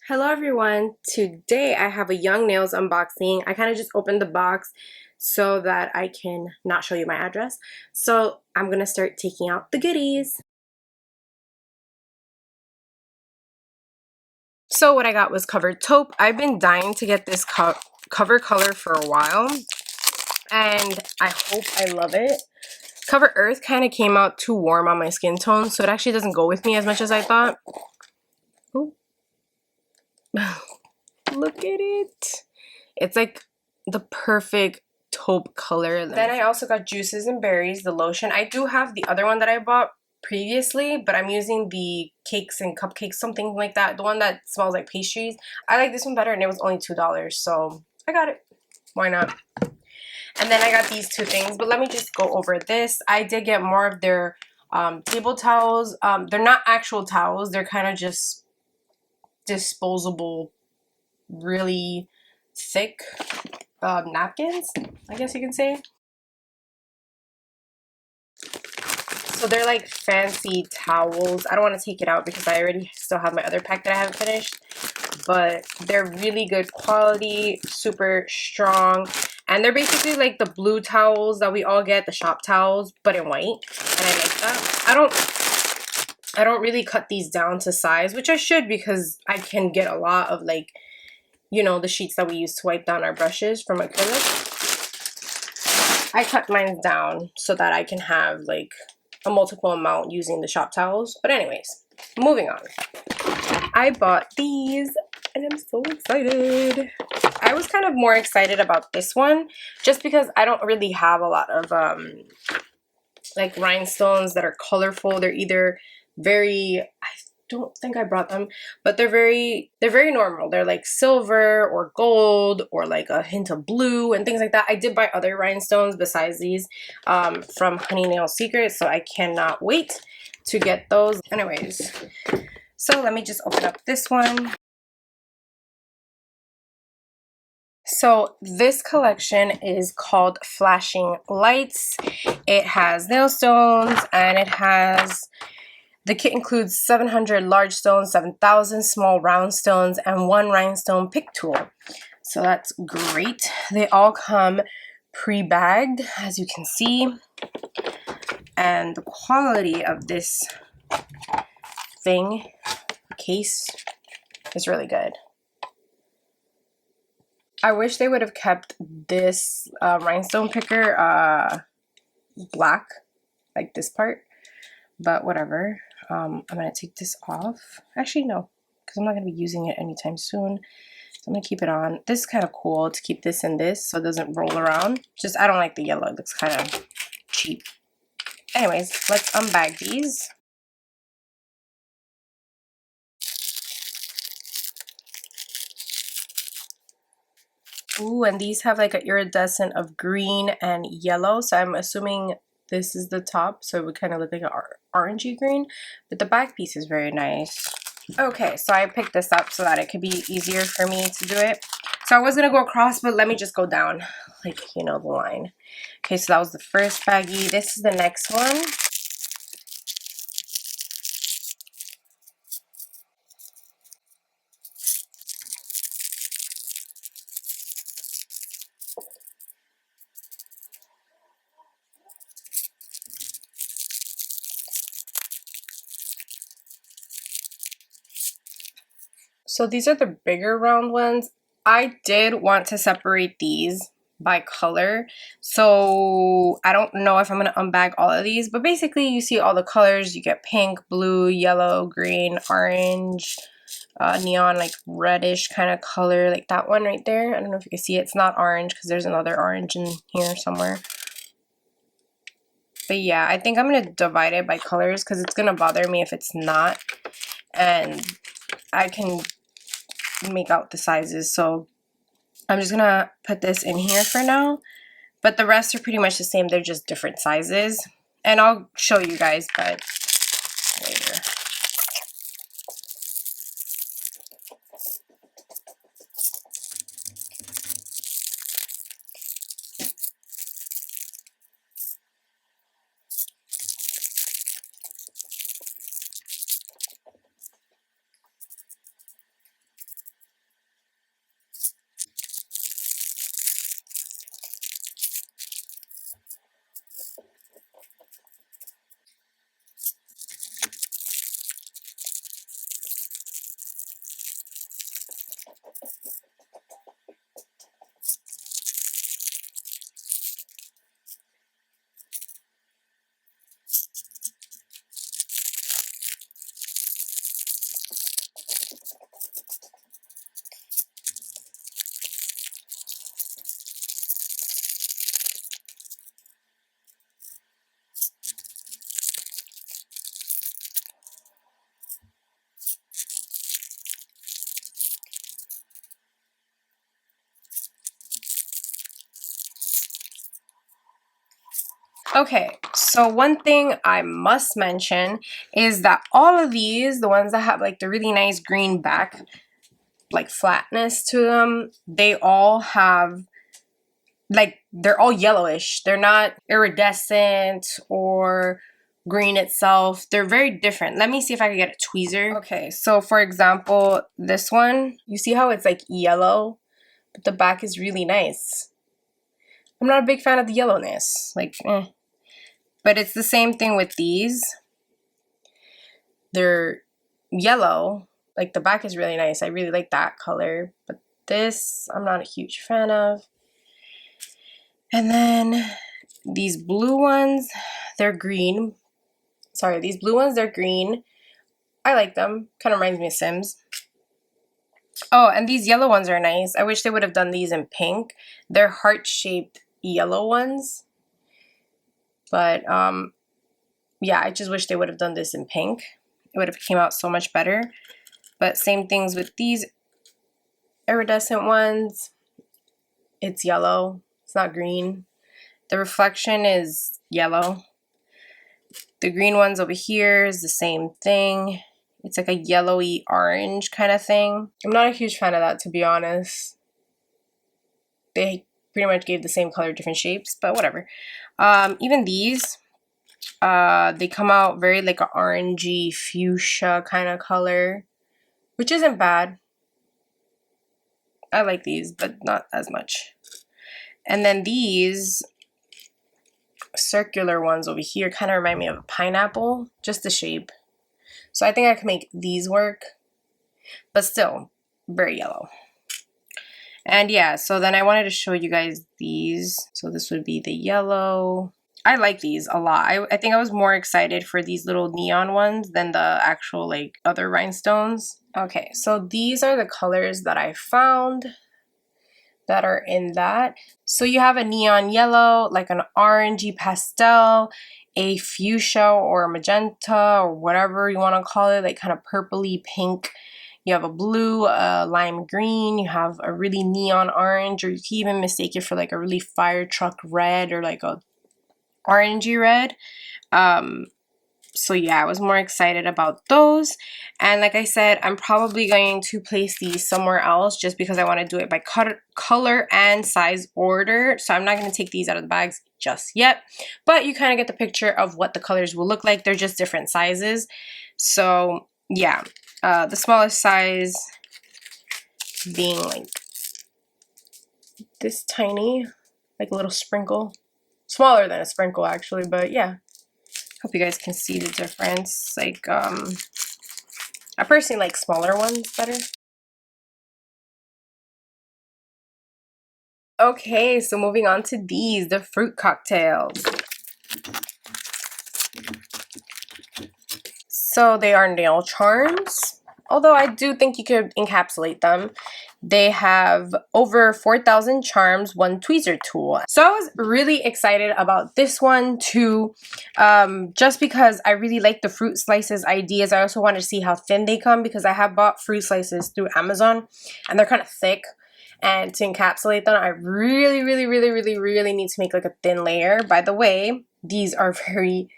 Hello everyone, today I have a Young Nails unboxing. I kind of just opened the box so that I can not show you my address. So I'm gonna start taking out the goodies. So what I got was covered taupe. I've been dying to get this cover color for a while and I hope I love it. Cover Earth kind of came out too warm on my skin tone, so it actually doesn't go with me as much as I thought. Ooh. Look at it. It's like the perfect taupe color. Then I also got Juices and Berries, the lotion. I do have the other one that I bought previously, but I'm using the Cakes and Cupcakes, something like that. The one that smells like pastries. I like this one better and it was only $2, so I got it. Why not? And then I got these two things, but let me just go over this. I did get more of their table towels. They're not actual towels. They're kind of just disposable, really thick napkins, I guess you can say. So they're like fancy towels. I don't want to take it out because I already still have my other pack that I haven't finished, but they're really good quality, super strong, and they're basically like the blue towels that we all get, the shop towels, but in white, and I like that. I don't really cut these down to size, which I should because I can get a lot of, like, you know, the sheets that we use to wipe down our brushes from acrylic. I cut mine down so that I can have like a multiple amount using the shop towels. But anyways, moving on. I bought these and I'm so excited. I was kind of more excited about this one just because I don't really have a lot of like rhinestones that are colorful. They're either very, I don't think I brought them, but they're very normal. They're like silver or gold or like a hint of blue and things like that. I did buy other rhinestones besides these from Honey Nail Secrets, so I cannot wait to get those. Anyways, so let me just open up this one. So this collection is called Flashing Lights. It has nail stones and it has, the kit includes 700 large stones, 7,000 small round stones, and 1 rhinestone pick tool. So that's great. They all come pre-bagged, as you can see. And the quality of this case is really good. I wish they would have kept this rhinestone picker black, like this part, but whatever. I'm gonna take this off. Actually, no, because I'm not gonna be using it anytime soon. So I'm gonna keep it on. This is kind of cool to keep this in this so it doesn't roll around. Just, I don't like the yellow. It looks kind of cheap. Anyways, let's unbag these. Ooh, and these have like an iridescent of green and yellow. So I'm assuming this is the top. So it would kind of look like an orangey green. But the back piece is very nice. Okay, so I picked this up so that it could be easier for me to do it. So I was going to go across, but let me just go down, like, you know, the line. Okay, so that was the first baggie. This is the next one. So these are the bigger round ones. I did want to separate these by color, so I don't know if I'm going to unbag all of these, but basically you see all the colors. You get pink, blue, yellow, green, orange, neon, like reddish kind of color, like that one right there. I don't know if you can see it. It's not orange because there's another orange in here somewhere. But yeah, I think I'm going to divide it by colors because it's going to bother me if it's not, and I can make out the sizes. So I'm just gonna put this in here for now, but the rest are pretty much the same. They're just different sizes, and I'll show you guys, but later. Okay, so one thing I must mention is that all of these, the ones that have like the really nice green back, like flatness to them, they all have like, they're all yellowish. They're not iridescent or green itself. They're very different. Let me see if I can get a tweezer. Okay, so for example, this one, you see how it's like yellow, but the back is really nice. I'm not a big fan of the yellowness, like, eh. But it's the same thing with these. They're yellow, like the back is really nice. I really like that color, but this I'm not a huge fan of. And then these blue ones, they're green. Sorry, these blue ones, they're green. I like them. Kind of reminds me of Sims. Oh, and these yellow ones are nice. I wish they would have done these in pink. They're heart-shaped yellow ones. But yeah, I just wish they would have done this in pink. It would have came out so much better. But same things with these iridescent ones. It's yellow. It's not green. The reflection is yellow. The green ones over here is the same thing. It's like a yellowy orange kind of thing. I'm not a huge fan of that, to be honest. They pretty much gave the same color, different shapes, but whatever. Even these, they come out very like an orangey fuchsia kind of color, which isn't bad. I like these, but not as much. And then these circular ones over here kind of remind me of a pineapple, just the shape. So I think I can make these work, but still very yellow. And yeah, so then I wanted to show you guys these. So this would be the yellow. I like these a lot. I think I was more excited for these little neon ones than the actual like other rhinestones. Okay, so these are the colors that I found that are in that. So you have a neon yellow, like an orangey pastel, a fuchsia or magenta or whatever you want to call it, like kind of purpley pink. You have a blue, lime green, you have a really neon orange, or you can even mistake it for like a really fire truck red or like a orangey red. So yeah, I was more excited about those. And like I said, I'm probably going to place these somewhere else just because I want to do it by color and size order. So I'm not going to take these out of the bags just yet. But you kind of get the picture of what the colors will look like. They're just different sizes. So yeah, the smallest size being like this tiny, like a little sprinkle. Smaller than a sprinkle actually, but yeah. Hope you guys can see the difference. Like, I personally like smaller ones better. Okay, so moving on to these, the fruit cocktails. So they are nail charms, although I do think you could encapsulate them. They have over 4,000 charms, one tweezer tool. So I was really excited about this one too, just because I really like the fruit slices ideas. I also wanted to see how thin they come because I have bought fruit slices through Amazon and they're kind of thick. And to encapsulate them, I really need to make like a thin layer. By the way, these are very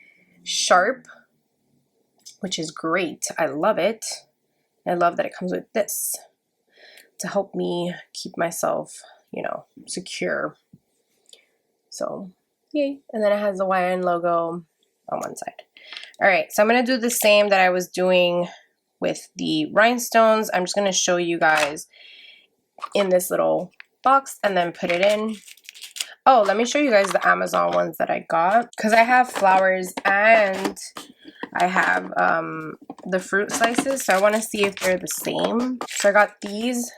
sharp, which is great. I love it. I love that it comes with this to help me keep myself, you know, secure. So, yay. And then it has the YN logo on one side. All right, so I'm going to do the same that I was doing with the rhinestones. I'm just going to show you guys in this little box and then put it in. Oh, let me show you guys the Amazon ones that I got because I have flowers and I have the fruit slices, so I want to see if they're the same. So I got these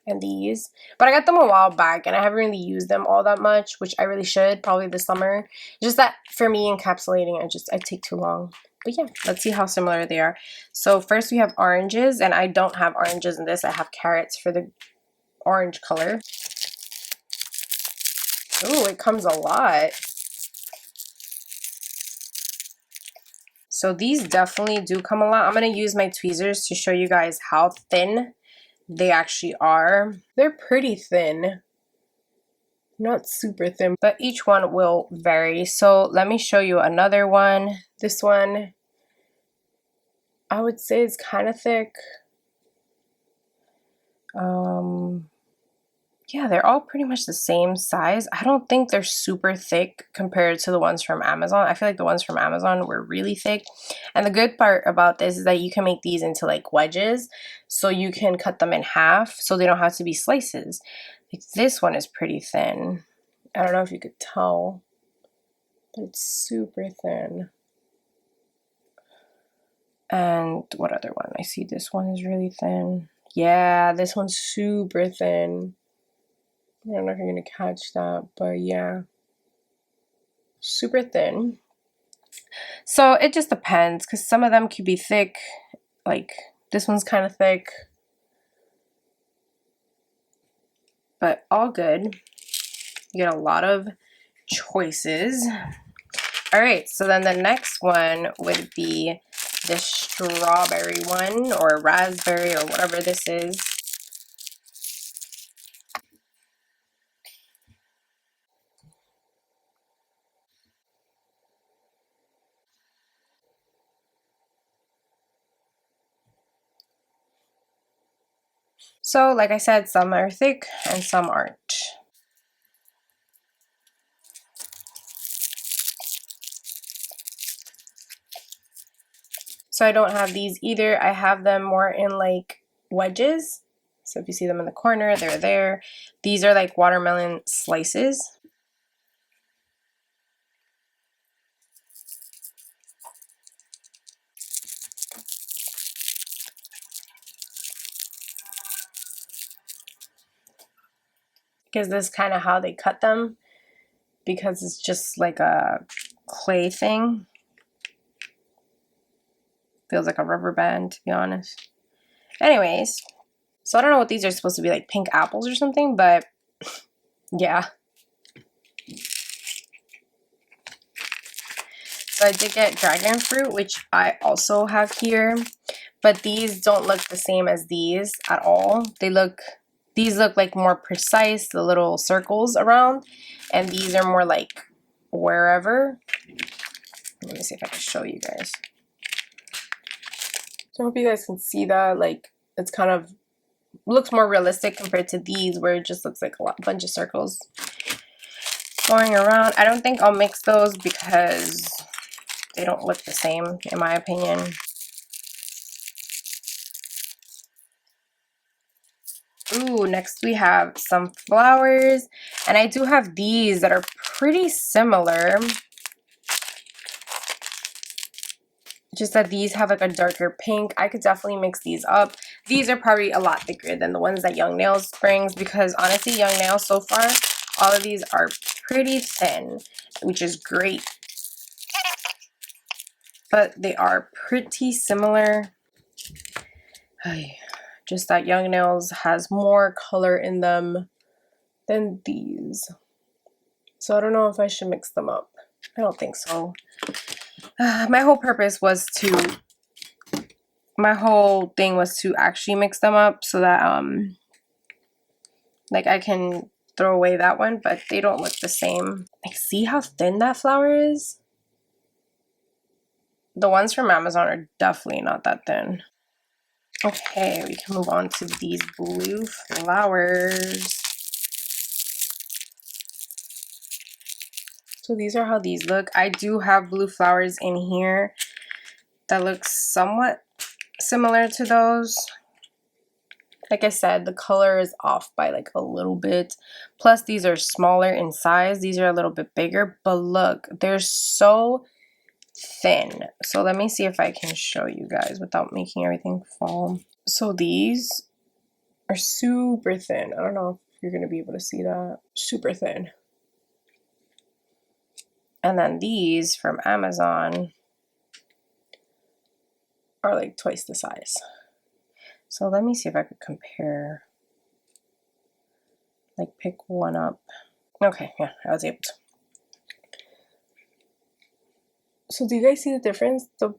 and these, but I got them a while back and I haven't really used them all that much, which I really should probably this summer. Just that for me encapsulating, I take too long. But yeah, let's see how similar they are. So first we have oranges, and I don't have oranges in this. I have carrots for the orange color. Ooh, it comes a lot. So these definitely do come a lot. I'm going to use my tweezers to show you guys how thin they actually are. They're pretty thin. not super thin, but each one will vary. So let me show you another one. This one, I would say it's kind of thick. Yeah, they're all pretty much the same size. I don't think they're super thick compared to the ones from Amazon. I feel like the ones from Amazon were really thick. And the good part about this is that you can make these into like wedges. So you can cut them in half so they don't have to be slices. Like this one is pretty thin. I don't know if you could tell, but it's super thin. And what other one? I see this one is really thin. Yeah, this one's super thin. I don't know if you're gonna catch that, but yeah, super thin. So it just depends, because some of them could be thick, like this one's kind of thick, but all good. You get a lot of choices. All right, so then the next one would be the strawberry one, or raspberry, or whatever this is. So like I said, some are thick and some aren't. So I don't have these either. I have them more in like wedges. So if you see them in the corner, they're there. These are like watermelon slices. Because this is kind of how they cut them, because it's just like a clay thing. Feels like a rubber band, to be honest. Anyways, so I don't know what these are supposed to be, like pink apples or something, but yeah. So I did get dragon fruit, which I also have here, but these don't look the same as these at all. These look like more precise, the little circles around, and these are more like wherever. Let me see if I can show you guys. So I hope you guys can see that. Like, it's kind of looks more realistic compared to these, where it just looks like a bunch of circles going around. I don't think I'll mix those because they don't look the same, in my opinion. Ooh, next we have some flowers, and I do have these that are pretty similar, just that these have like a darker pink. I could definitely mix these up. These are probably a lot thicker than the ones that Young Nails brings, because honestly, Young Nails so far, all of these are pretty thin, which is great, but they are pretty similar. Just that Young Nails has more color in them than these. So I don't know if I should mix them up. I don't think so. My whole thing was to actually mix them up so that like I can throw away that one, but they don't look the same. Like, see how thin that flower is? The ones from Amazon are definitely not that thin. Okay, we can move on to these blue flowers. So these are how these look. I do have blue flowers in here that looks somewhat similar to those. Like I said, the color is off by like a little bit. Plus, these are smaller in size. These are a little bit bigger, but look, they're so thin. So let me see if I can show you guys without making everything fall. So these are super thin. I don't know if you're going to be able to see that. Super thin. And then these from Amazon are like twice the size. So let me see if I could compare, like pick one up. Okay, yeah, I was able to. So do you guys see the difference? The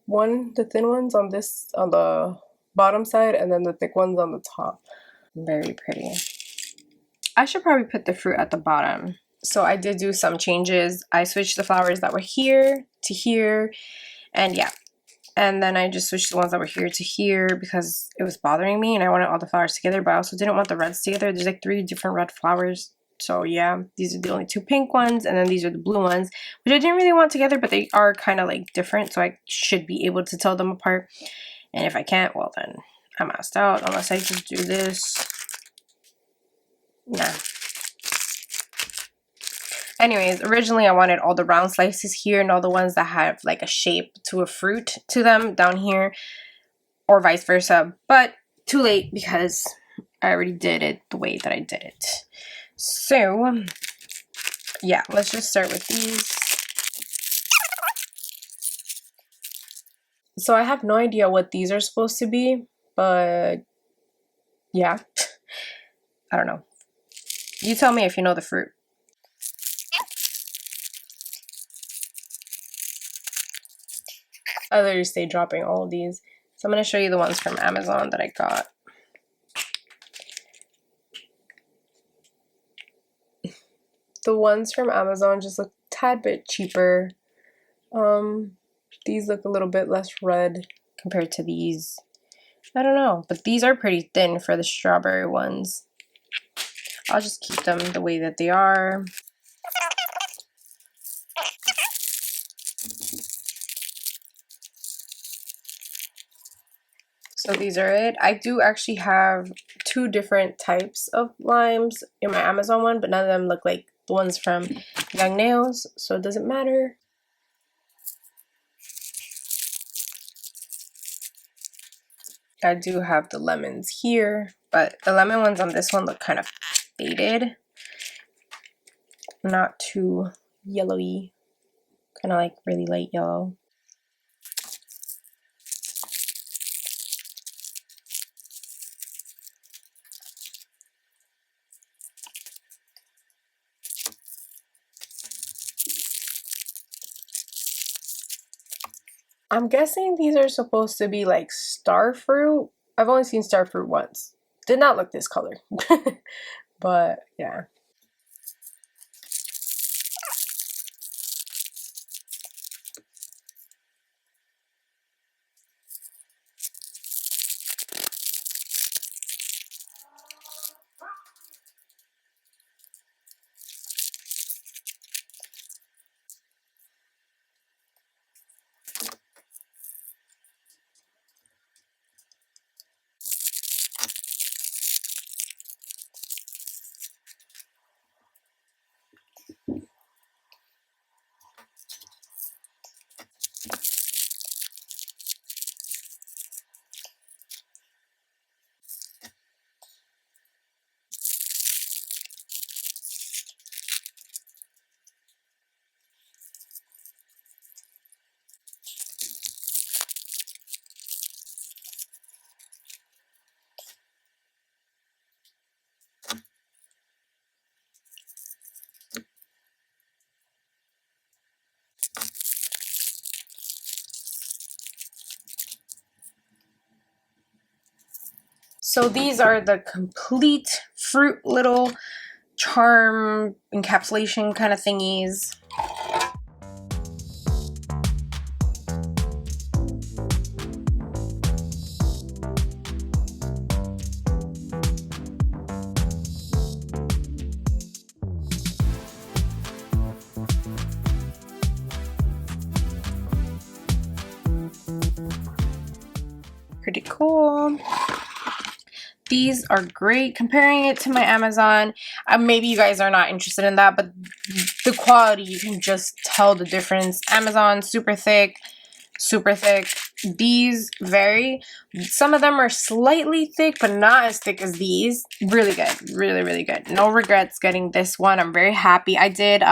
thin ones on the bottom side, and then the thick ones on the top. Very pretty. I should probably put the fruit at the bottom So I did do some changes. I switched the flowers that were here to here, and yeah. And then I just switched the ones that were here to here because it was bothering me and I wanted all the flowers together, but I also didn't want the reds together. There's like 3 different red flowers. So yeah, these are the only 2 pink ones, and then these are the blue ones, which I didn't really want together, but they are kind of like different, so I should be able to tell them apart. And if I can't, well then I'm asked out, unless I just do this. Nah. Anyways, originally I wanted all the round slices here and all the ones that have like a shape to a fruit to them down here, or vice versa, but too late because I already did it the way that I did it. So yeah, let's just start with these. So I have no idea what these are supposed to be, but yeah, I don't know. You tell me if you know the fruit. I literally stay dropping all of these. So I'm going to show you the ones from Amazon that I got. The ones from Amazon just look a tad bit cheaper. These look a little bit less red compared to these. I don't know, but these are pretty thin for the strawberry ones. I'll just keep them the way that they are. So these are it. I do actually have 2 different types of limes in my Amazon one, but none of them look like the ones from Young Nails, so it doesn't matter. I do have the lemons here, but the lemon ones on this one look kind of faded. Not too yellowy, kind of like really light yellow. I'm guessing these are supposed to be like star fruit. I've only seen star fruit once. Did not look this color. But yeah. So these are the complete fruit little charm encapsulation kind of thingies. Pretty cool. These are great. Comparing it to my Amazon, maybe you guys are not interested in that, but the quality, you can just tell the difference. Amazon, super thick, super thick. These vary. Some of them are slightly thick, but not as thick as these. Really good. Really, really good. No regrets getting this one. I'm very happy. I did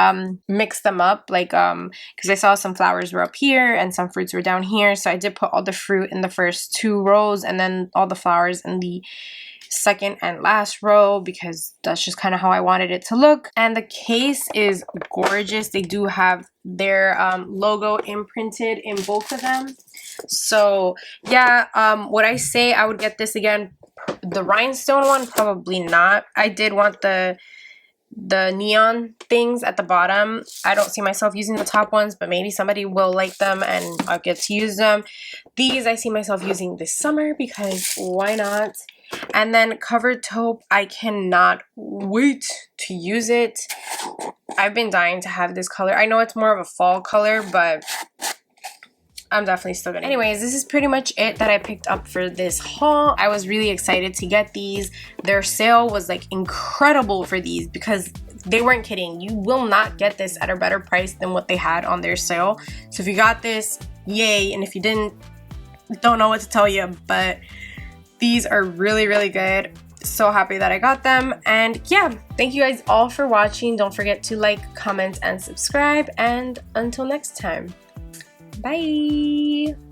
mix them up, like because I saw some flowers were up here and some fruits were down here. So I did put all the fruit in the first 2 rows and then all the flowers in the second and last row because that's just kind of how I wanted it to look. And the case is gorgeous. They do have their logo imprinted in both of them. So yeah, would I say I would get this again? The rhinestone one, probably not. I did want the the neon things at the bottom. I don't see myself using the top ones, but maybe somebody will like them and I'll get to use them. These I see myself using this summer because why not? And then covered taupe, I cannot wait to use it. I've been dying to have this color. I know it's more of a fall color, but I'm definitely still gonna. Anyways, this is pretty much it that I picked up for this haul. I was really excited to get these. Their sale was like incredible for these because they weren't kidding. You will not get this at a better price than what they had on their sale. So if you got this, yay. And if you didn't, don't know what to tell you, but these are really, really good. So happy that I got them. And yeah, thank you guys all for watching. Don't forget to like, comment, and subscribe. And until next time. Bye!